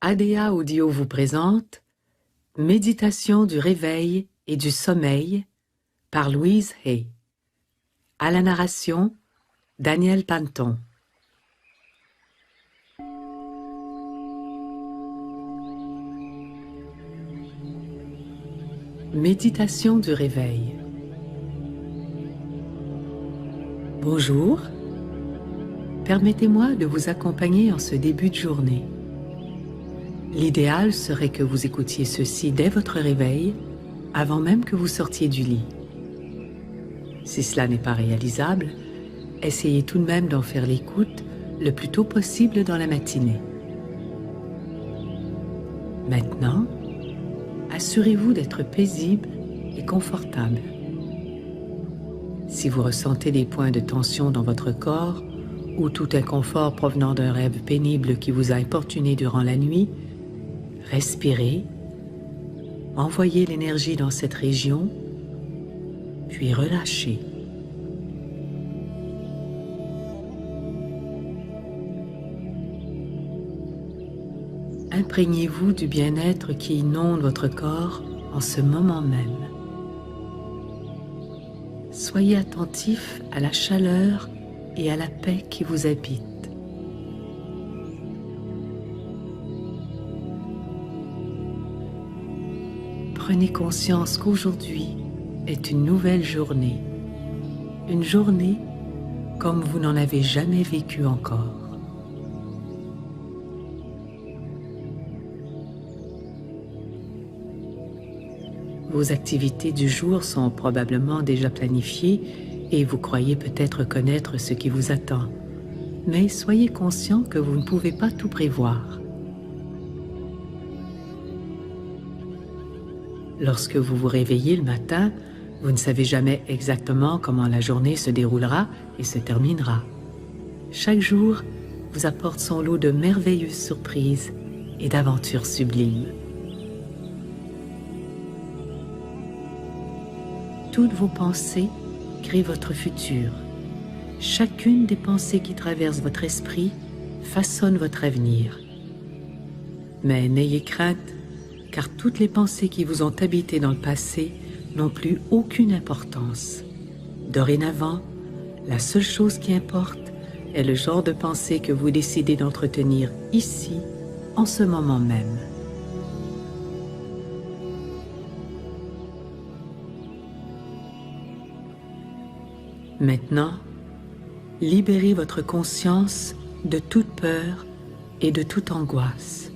ADA Audio vous présente Méditation du réveil et du sommeil par Louise Hay. À la narration, Daniel Panton. Méditation du réveil. Bonjour. Permettez-moi de vous accompagner en ce début de journée. L'idéal serait que vous écoutiez ceci dès votre réveil, avant même que vous sortiez du lit. Si cela n'est pas réalisable, essayez tout de même d'en faire l'écoute le plus tôt possible dans la matinée. Maintenant, assurez-vous d'être paisible et confortable. Si vous ressentez des points de tension dans votre corps ou tout inconfort provenant d'un rêve pénible qui vous a importuné durant la nuit, respirez, envoyez l'énergie dans cette région, puis relâchez. Imprégnez-vous du bien-être qui inonde votre corps en ce moment même. Soyez attentif à la chaleur et à la paix qui vous habite. Prenez conscience qu'aujourd'hui est une nouvelle journée, une journée comme vous n'en avez jamais vécu encore. Vos activités du jour sont probablement déjà planifiées et vous croyez peut-être connaître ce qui vous attend. Mais soyez conscient que vous ne pouvez pas tout prévoir. Lorsque vous vous réveillez le matin, vous ne savez jamais exactement comment la journée se déroulera et se terminera. Chaque jour vous apporte son lot de merveilleuses surprises et d'aventures sublimes. Toutes vos pensées créent votre futur. Chacune des pensées qui traversent votre esprit façonne votre avenir. Mais n'ayez crainte, car toutes les pensées qui vous ont habité dans le passé n'ont plus aucune importance. Dorénavant, la seule chose qui importe est le genre de pensée que vous décidez d'entretenir ici, en ce moment même. Maintenant, libérez votre conscience de toute peur et de toute angoisse,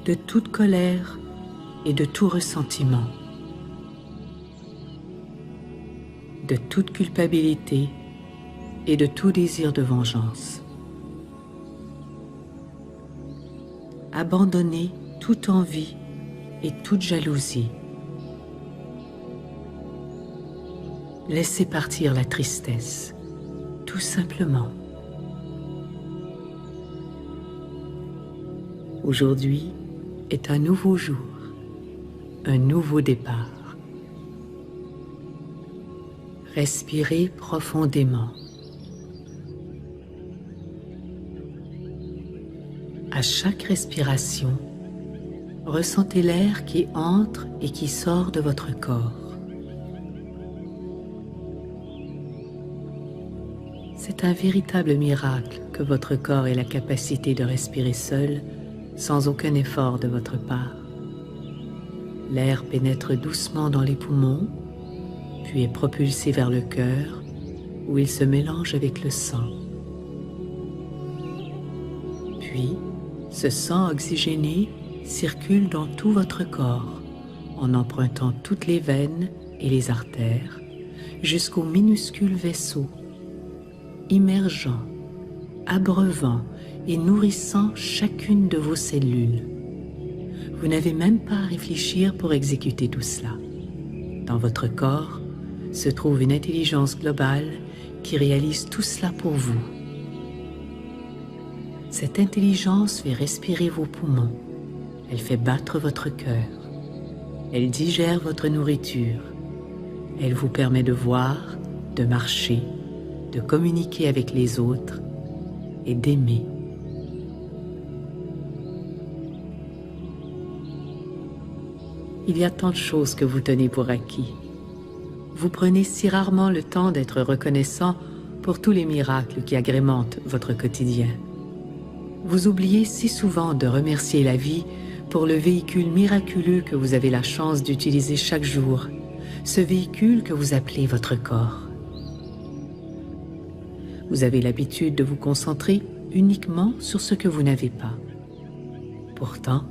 de toute colère et de tout ressentiment, de toute culpabilité et de tout désir de vengeance. Abandonnez toute envie et toute jalousie. Laissez partir la tristesse, tout simplement. Aujourd'hui est un nouveau jour, un nouveau départ. Respirez profondément. À chaque respiration, ressentez l'air qui entre et qui sort de votre corps. C'est un véritable miracle que votre corps ait la capacité de respirer seul, sans aucun effort de votre part. L'air pénètre doucement dans les poumons, puis est propulsé vers le cœur, où il se mélange avec le sang. Puis, ce sang oxygéné circule dans tout votre corps, en empruntant toutes les veines et les artères, jusqu'aux minuscules vaisseaux, immergeant, abreuvant et nourrissant chacune de vos cellules. Vous n'avez même pas à réfléchir pour exécuter tout cela. Dans votre corps se trouve une intelligence globale qui réalise tout cela pour vous. Cette intelligence fait respirer vos poumons, elle fait battre votre cœur, elle digère votre nourriture, elle vous permet de voir, de marcher, de communiquer avec les autres et d'aimer. il y a tant de choses que vous tenez pour acquis. Vous prenez si rarement le temps d'être reconnaissant pour tous les miracles qui agrémentent votre quotidien. Vous oubliez si souvent de remercier la vie pour le véhicule miraculeux que vous avez la chance d'utiliser chaque jour, ce véhicule que vous appelez votre corps. Vous avez l'habitude de vous concentrer uniquement sur ce que vous n'avez pas. Pourtant,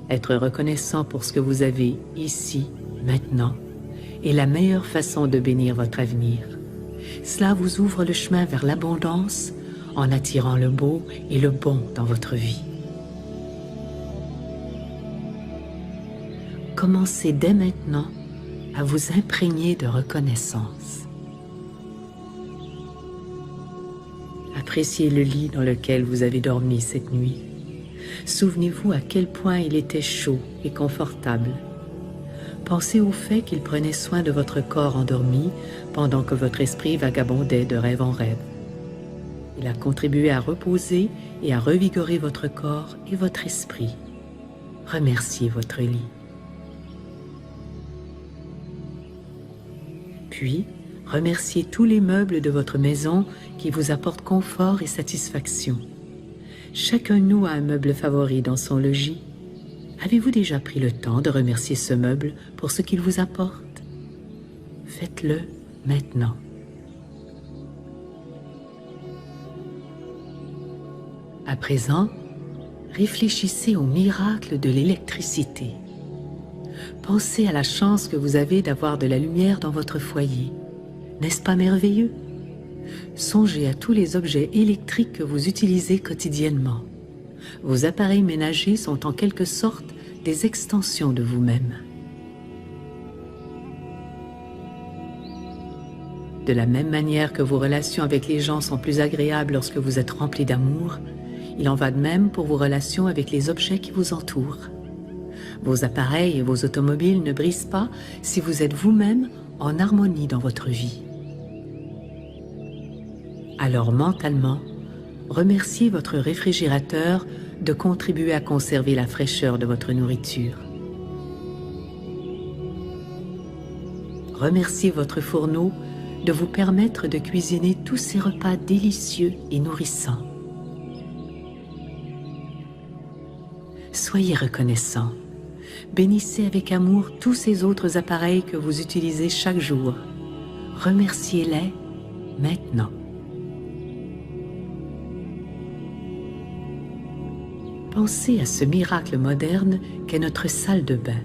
être reconnaissant pour ce que vous avez ici, maintenant, est la meilleure façon de bénir votre avenir. Cela vous ouvre le chemin vers l'abondance en attirant le beau et le bon dans votre vie. Commencez dès maintenant à vous imprégner de reconnaissance. Appréciez le lit dans lequel vous avez dormi cette nuit. Souvenez-vous à quel point il était chaud et confortable. Pensez au fait qu'il prenait soin de votre corps endormi pendant que votre esprit vagabondait de rêve en rêve. Il a contribué à reposer et à revigorer votre corps et votre esprit. Remerciez votre lit. Puis, remerciez tous les meubles de votre maison qui vous apportent confort et satisfaction. Chacun de nous a un meuble favori dans son logis. Avez-vous déjà pris le temps de remercier ce meuble pour ce qu'il vous apporte? Faites-le maintenant. À présent, réfléchissez au miracle de l'électricité. Pensez à la chance que vous avez d'avoir de la lumière dans votre foyer. N'est-ce pas merveilleux? Songez à tous les objets électriques que vous utilisez quotidiennement. Vos appareils ménagers sont en quelque sorte des extensions de vous-même. De la même manière que vos relations avec les gens sont plus agréables lorsque vous êtes rempli d'amour, il en va de même pour vos relations avec les objets qui vous entourent. Vos appareils et vos automobiles ne brisent pas si vous êtes vous-même en harmonie dans votre vie. Alors mentalement, remerciez votre réfrigérateur de contribuer à conserver la fraîcheur de votre nourriture. Remerciez votre fourneau de vous permettre de cuisiner tous ces repas délicieux et nourrissants. Soyez reconnaissant. Bénissez avec amour tous ces autres appareils que vous utilisez chaque jour. Remerciez-les maintenant. Pensez à ce miracle moderne qu'est notre salle de bain.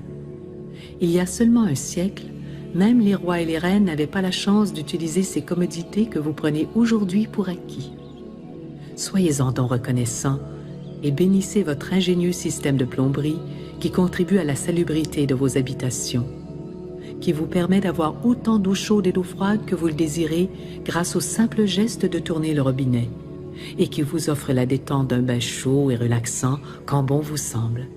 Il y a seulement un siècle, même les rois et les reines n'avaient pas la chance d'utiliser ces commodités que vous prenez aujourd'hui pour acquis. Soyez-en donc reconnaissants et bénissez votre ingénieux système de plomberie qui contribue à la salubrité de vos habitations, qui vous permet d'avoir autant d'eau chaude et d'eau froide que vous le désirez grâce au simple geste de tourner le robinet, et qui vous offre la détente d'un bain chaud et relaxant quand bon vous semble.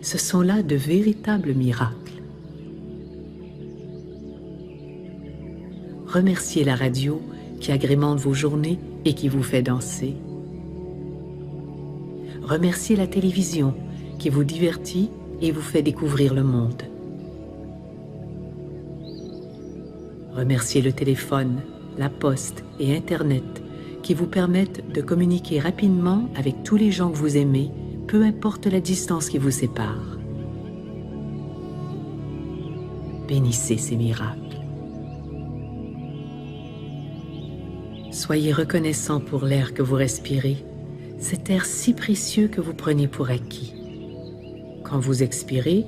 Ce sont là de véritables miracles. Remerciez la radio qui agrémente vos journées et qui vous fait danser. Remerciez la télévision qui vous divertit et vous fait découvrir le monde. Remerciez le téléphone, la poste et Internet qui vous permettent de communiquer rapidement avec tous les gens que vous aimez, peu importe la distance qui vous sépare. Bénissez ces miracles. Soyez reconnaissant pour l'air que vous respirez, cet air si précieux que vous prenez pour acquis. Quand vous expirez,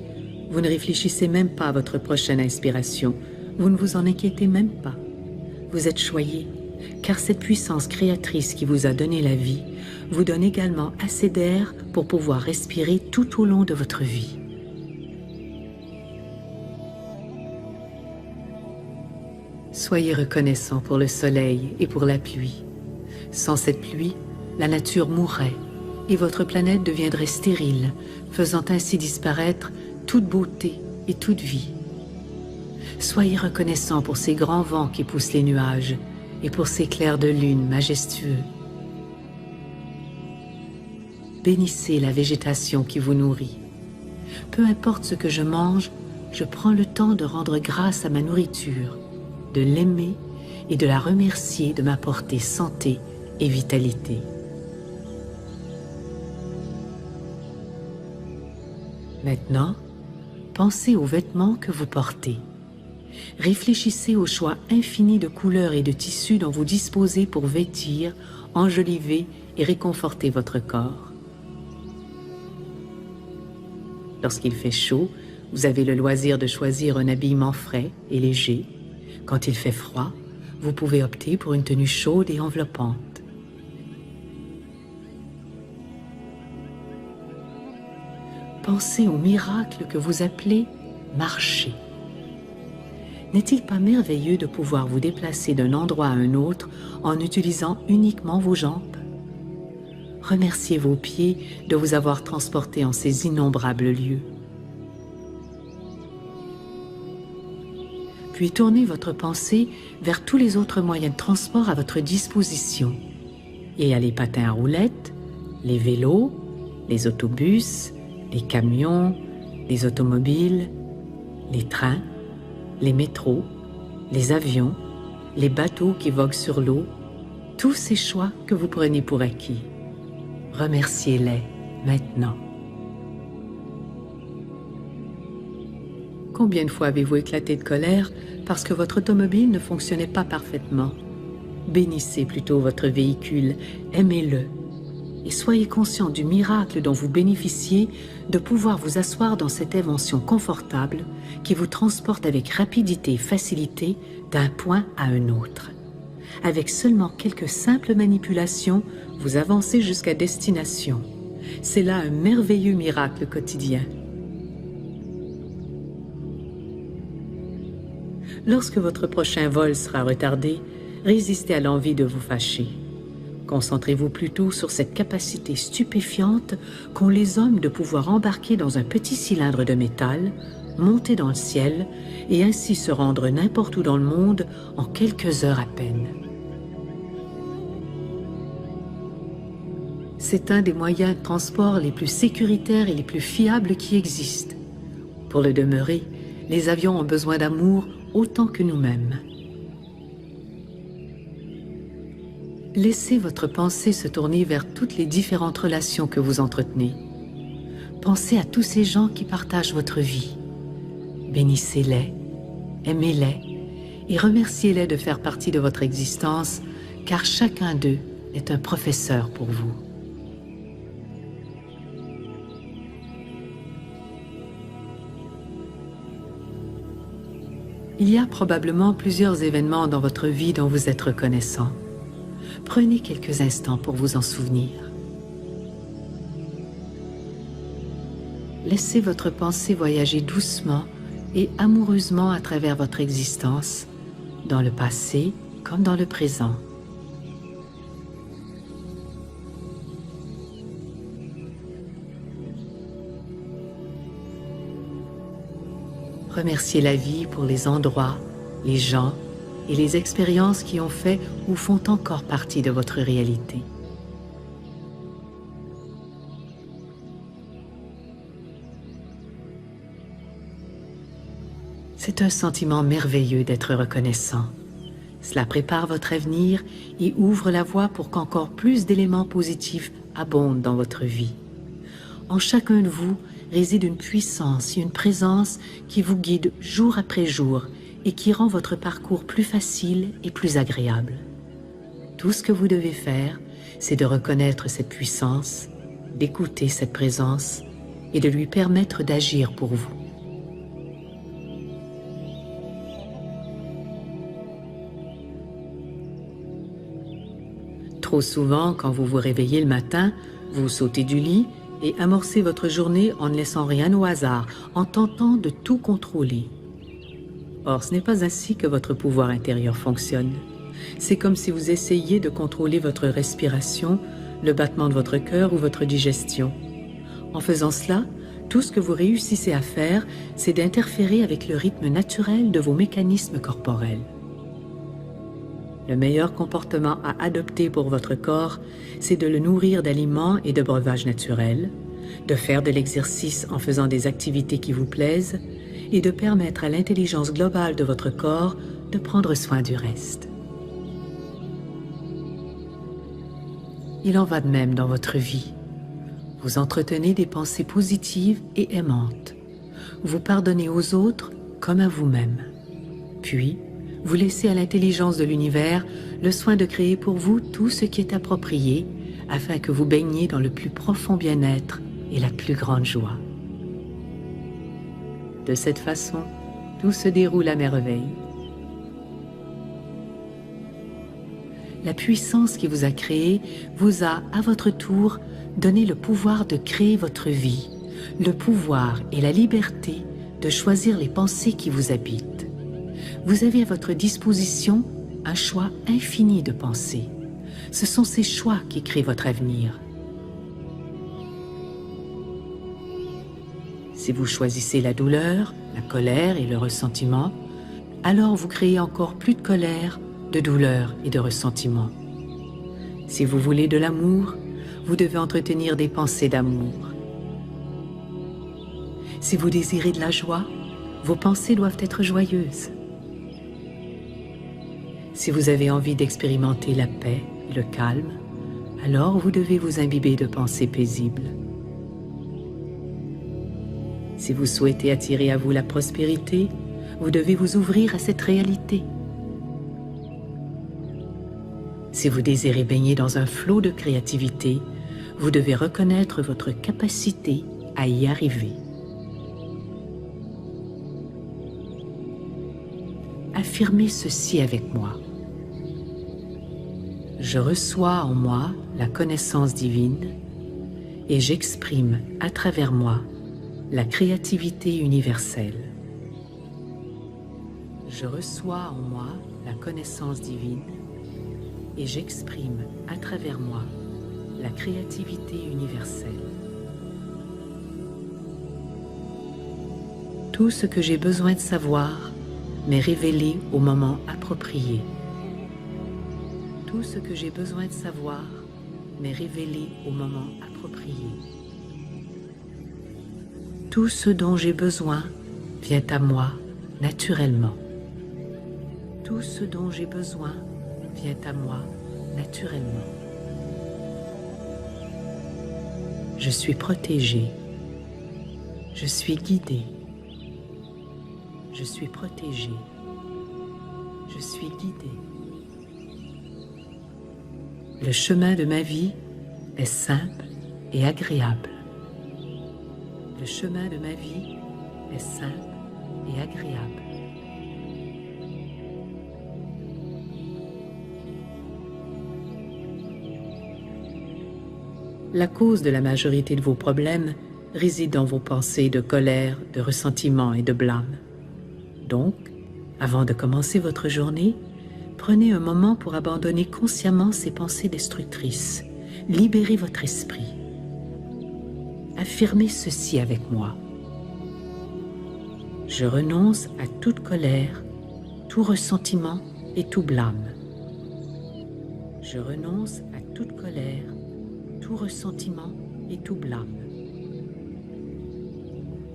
vous ne réfléchissez même pas à votre prochaine inspiration, vous ne vous en inquiétez même pas. Vous êtes choyé, car cette puissance créatrice qui vous a donné la vie vous donne également assez d'air pour pouvoir respirer tout au long de votre vie. Soyez reconnaissant pour le soleil et pour la pluie. Sans cette pluie, la nature mourrait et votre planète deviendrait stérile, faisant ainsi disparaître toute beauté et toute vie. Soyez reconnaissant pour ces grands vents qui poussent les nuages et pour ces clairs de lune majestueux. Bénissez la végétation qui vous nourrit. Peu importe ce que je mange, je prends le temps de rendre grâce à ma nourriture, de l'aimer et de la remercier de m'apporter santé et vitalité. Maintenant, pensez aux vêtements que vous portez. Réfléchissez au choix infini de couleurs et de tissus dont vous disposez pour vêtir, enjoliver et réconforter votre corps. Lorsqu'il fait chaud, vous avez le loisir de choisir un habillement frais et léger. Quand il fait froid, vous pouvez opter pour une tenue chaude et enveloppante. Pensez au miracle que vous appelez marcher. N'est-il pas merveilleux de pouvoir vous déplacer d'un endroit à un autre en utilisant uniquement vos jambes? Remerciez vos pieds de vous avoir transporté en ces innombrables lieux. Puis tournez votre pensée vers tous les autres moyens de transport à votre disposition. Il y a les patins à roulettes, les vélos, les autobus, les camions, les automobiles, les trains, les métros, les avions, les bateaux qui voguent sur l'eau, tous ces choix que vous prenez pour acquis. Remerciez-les maintenant. Combien de fois avez-vous éclaté de colère parce que votre automobile ne fonctionnait pas parfaitement? Bénissez plutôt votre véhicule, aimez-le. Et soyez conscient du miracle dont vous bénéficiez de pouvoir vous asseoir dans cette invention confortable qui vous transporte avec rapidité et facilité d'un point à un autre. Avec seulement quelques simples manipulations, vous avancez jusqu'à destination. C'est là un merveilleux miracle quotidien. Lorsque votre prochain vol sera retardé, résistez à l'envie de vous fâcher. Concentrez-vous plutôt sur cette capacité stupéfiante qu'ont les hommes de pouvoir embarquer dans un petit cylindre de métal, monter dans le ciel et ainsi se rendre n'importe où dans le monde en quelques heures à peine. C'est un des moyens de transport les plus sécuritaires et les plus fiables qui existent. Pour le demeurer, les avions ont besoin d'amour autant que nous-mêmes. Laissez votre pensée se tourner vers toutes les différentes relations que vous entretenez. Pensez à tous ces gens qui partagent votre vie. Bénissez-les, aimez-les et remerciez-les de faire partie de votre existence, car chacun d'eux est un professeur pour vous. Il y a probablement plusieurs événements dans votre vie dont vous êtes reconnaissant. Prenez quelques instants pour vous en souvenir. Laissez votre pensée voyager doucement et amoureusement à travers votre existence, dans le passé comme dans le présent. Remerciez la vie pour les endroits, les gens et les expériences qui ont fait ou font encore partie de votre réalité. C'est un sentiment merveilleux d'être reconnaissant. Cela prépare votre avenir et ouvre la voie pour qu'encore plus d'éléments positifs abondent dans votre vie. En chacun de vous réside une puissance et une présence qui vous guide jour après jour et qui rend votre parcours plus facile et plus agréable. Tout ce que vous devez faire, c'est de reconnaître cette puissance, d'écouter cette présence et de lui permettre d'agir pour vous. Trop souvent, quand vous vous réveillez le matin, vous sautez du lit et amorcez votre journée en ne laissant rien au hasard, en tentant de tout contrôler. Or, ce n'est pas ainsi que votre pouvoir intérieur fonctionne. C'est comme si vous essayiez de contrôler votre respiration, le battement de votre cœur ou votre digestion. En faisant cela, tout ce que vous réussissez à faire, c'est d'interférer avec le rythme naturel de vos mécanismes corporels. Le meilleur comportement à adopter pour votre corps, c'est de le nourrir d'aliments et de breuvages naturels, de faire de l'exercice en faisant des activités qui vous plaisent et de permettre à l'intelligence globale de votre corps de prendre soin du reste. Il en va de même dans votre vie. Vous entretenez des pensées positives et aimantes. Vous pardonnez aux autres comme à vous-même. Puis, vous laissez à l'intelligence de l'univers le soin de créer pour vous tout ce qui est approprié afin que vous baigniez dans le plus profond bien-être et la plus grande joie. De cette façon, tout se déroule à merveille. La puissance qui vous a créé vous a, à votre tour, donné le pouvoir de créer votre vie, le pouvoir et la liberté de choisir les pensées qui vous habitent. Vous avez à votre disposition un choix infini de pensées. Ce sont ces choix qui créent votre avenir. Si vous choisissez la douleur, la colère et le ressentiment, alors vous créez encore plus de colère, de douleur et de ressentiment. Si vous voulez de l'amour, vous devez entretenir des pensées d'amour. Si vous désirez de la joie, vos pensées doivent être joyeuses. Si vous avez envie d'expérimenter la paix et le calme, alors vous devez vous imbiber de pensées paisibles. Si vous souhaitez attirer à vous la prospérité, vous devez vous ouvrir à cette réalité. Si vous désirez baigner dans un flot de créativité, vous devez reconnaître votre capacité à y arriver. Affirmez ceci avec moi. Je reçois en moi la connaissance divine et j'exprime à travers moi la créativité universelle. Je reçois en moi la connaissance divine et j'exprime à travers moi la créativité universelle. Tout ce que j'ai besoin de savoir m'est révélé au moment approprié. Tout ce que j'ai besoin de savoir m'est révélé au moment approprié. Tout ce dont j'ai besoin vient à moi naturellement. Tout ce dont j'ai besoin vient à moi naturellement. Je suis protégé. Je suis guidé. Je suis protégé. Je suis guidé. Le chemin de ma vie est simple et agréable. Le chemin de ma vie est simple et agréable. La cause de la majorité de vos problèmes réside dans vos pensées de colère, de ressentiment et de blâme. Donc, avant de commencer votre journée, prenez un moment pour abandonner consciemment ces pensées destructrices. Libérez votre esprit. Affirmez ceci avec moi. Je renonce à toute colère, tout ressentiment et tout blâme. Je renonce à toute colère, tout ressentiment et tout blâme.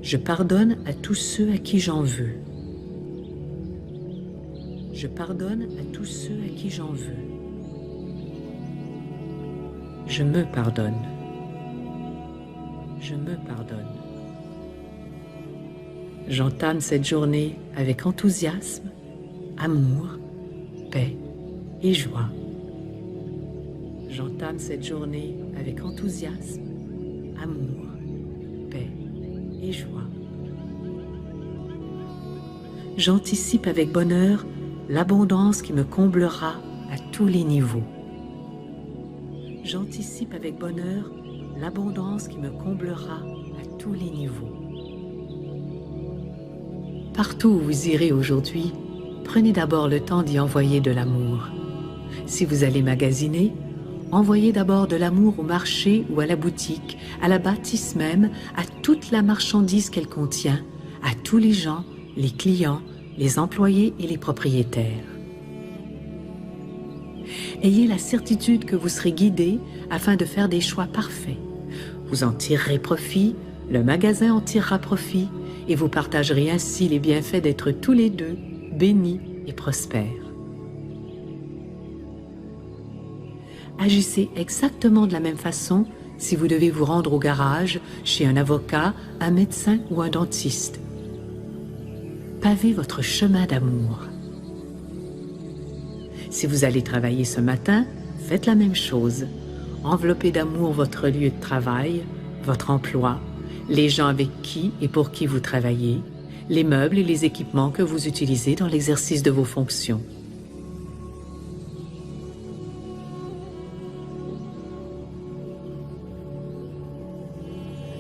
Je pardonne à tous ceux à qui j'en veux. Je pardonne à tous ceux à qui j'en veux. Je me pardonne. Je me pardonne. J'entame cette journée avec enthousiasme, amour, paix et joie. J'entame cette journée avec enthousiasme, amour, paix et joie. J'anticipe avec bonheur l'abondance qui me comblera à tous les niveaux. J'anticipe avec bonheur l'abondance qui me comblera à tous les niveaux. Partout où vous irez aujourd'hui, prenez d'abord le temps d'y envoyer de l'amour. Si vous allez magasiner, envoyez d'abord de l'amour au marché ou à la boutique, à la bâtisse même, à toute la marchandise qu'elle contient, à tous les gens, les clients, les employés et les propriétaires. Ayez la certitude que vous serez guidé afin de faire des choix parfaits. Vous en tirerez profit, le magasin en tirera profit et vous partagerez ainsi les bienfaits d'être tous les deux bénis et prospères. Agissez exactement de la même façon si vous devez vous rendre au garage, chez un avocat, un médecin ou un dentiste. Pavez votre chemin d'amour. Si vous allez travailler ce matin, faites la même chose. Enveloppez d'amour votre lieu de travail, votre emploi, les gens avec qui et pour qui vous travaillez, les meubles et les équipements que vous utilisez dans l'exercice de vos fonctions.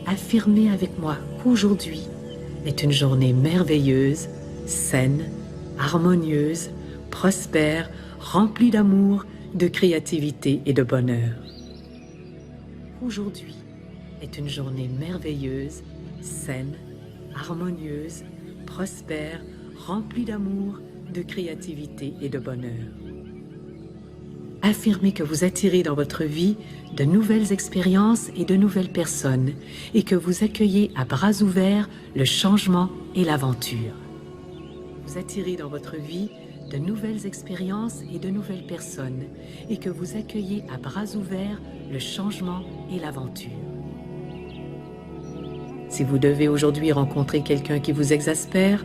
Affirmez avec moi qu'aujourd'hui est une journée merveilleuse, saine, harmonieuse, prospère, remplie d'amour, de créativité et de bonheur. Aujourd'hui est une journée merveilleuse, saine, harmonieuse, prospère, remplie d'amour, de créativité et de bonheur. Affirmez que vous attirez dans votre vie de nouvelles expériences et de nouvelles personnes et que vous accueillez à bras ouverts le changement et l'aventure. Vous attirez dans votre vie de nouvelles expériences et de nouvelles personnes et que vous accueillez à bras ouverts le changement et l'aventure. Si vous devez aujourd'hui rencontrer quelqu'un qui vous exaspère,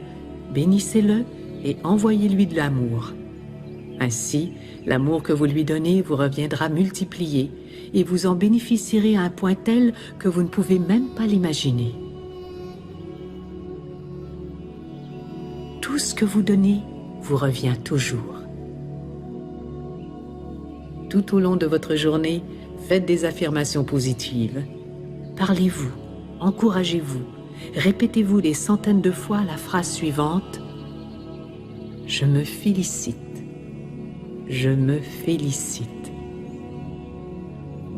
bénissez-le et envoyez-lui de l'amour. Ainsi, l'amour que vous lui donnez vous reviendra multiplié et vous en bénéficierez à un point tel que vous ne pouvez même pas l'imaginer. Tout ce que vous donnez vous revient toujours. Tout au long de votre journée, faites des affirmations positives. Parlez-vous, encouragez-vous, répétez-vous des centaines de fois la phrase suivante : « Je me félicite. Je me félicite. »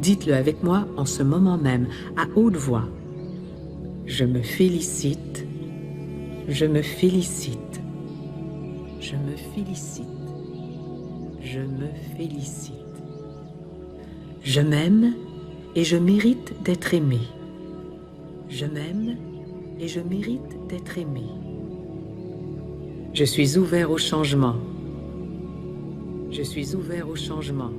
Dites-le avec moi en ce moment même, à haute voix. Je me félicite. Je me félicite. Je me félicite. Je me félicite. Je m'aime et je mérite d'être aimé. Je m'aime et je mérite d'être aimé. Je suis ouvert au changement. Je suis ouvert au changement.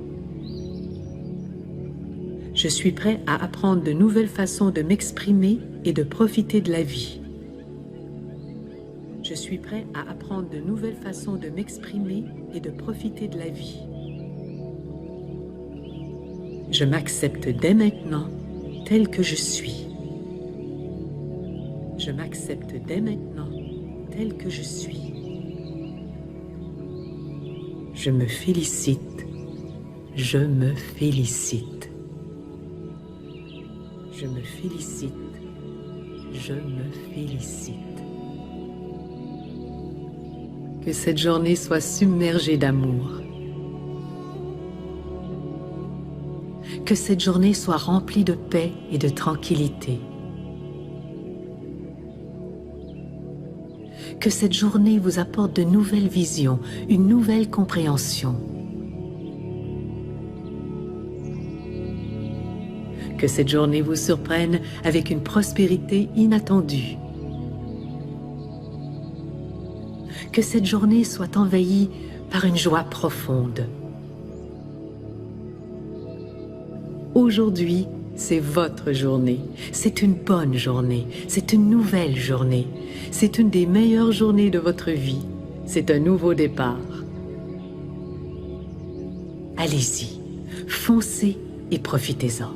Je suis prêt à apprendre de nouvelles façons de m'exprimer et de profiter de la vie. Je suis prêt à apprendre de nouvelles façons de m'exprimer et de profiter de la vie. Je m'accepte dès maintenant tel que je suis. Je m'accepte dès maintenant tel que je suis. Je me félicite. Je me félicite. Je me félicite. Je me félicite. Que cette journée soit submergée d'amour. Que cette journée soit remplie de paix et de tranquillité. Que cette journée vous apporte de nouvelles visions, une nouvelle compréhension. Que cette journée vous surprenne avec une prospérité inattendue. Que cette journée soit envahie par une joie profonde. Aujourd'hui, c'est votre journée. C'est une bonne journée. C'est une nouvelle journée. C'est une des meilleures journées de votre vie. C'est un nouveau départ. Allez-y, foncez et profitez-en.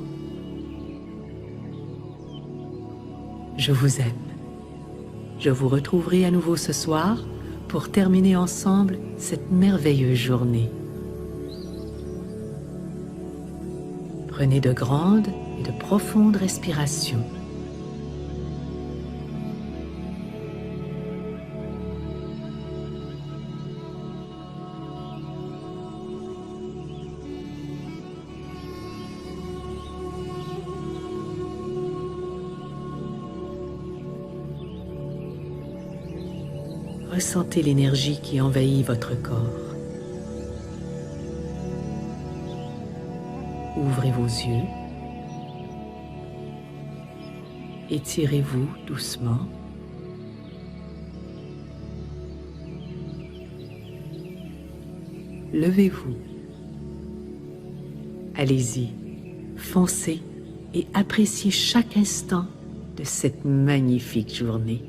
Je vous aime. Je vous retrouverai à nouveau ce soir pour terminer ensemble cette merveilleuse journée. Prenez de grandes et de profondes respirations. Ressentez l'énergie qui envahit votre corps. Ouvrez vos yeux. Étirez-vous doucement. levez-vous. Allez-y, foncez et appréciez chaque instant de cette magnifique journée.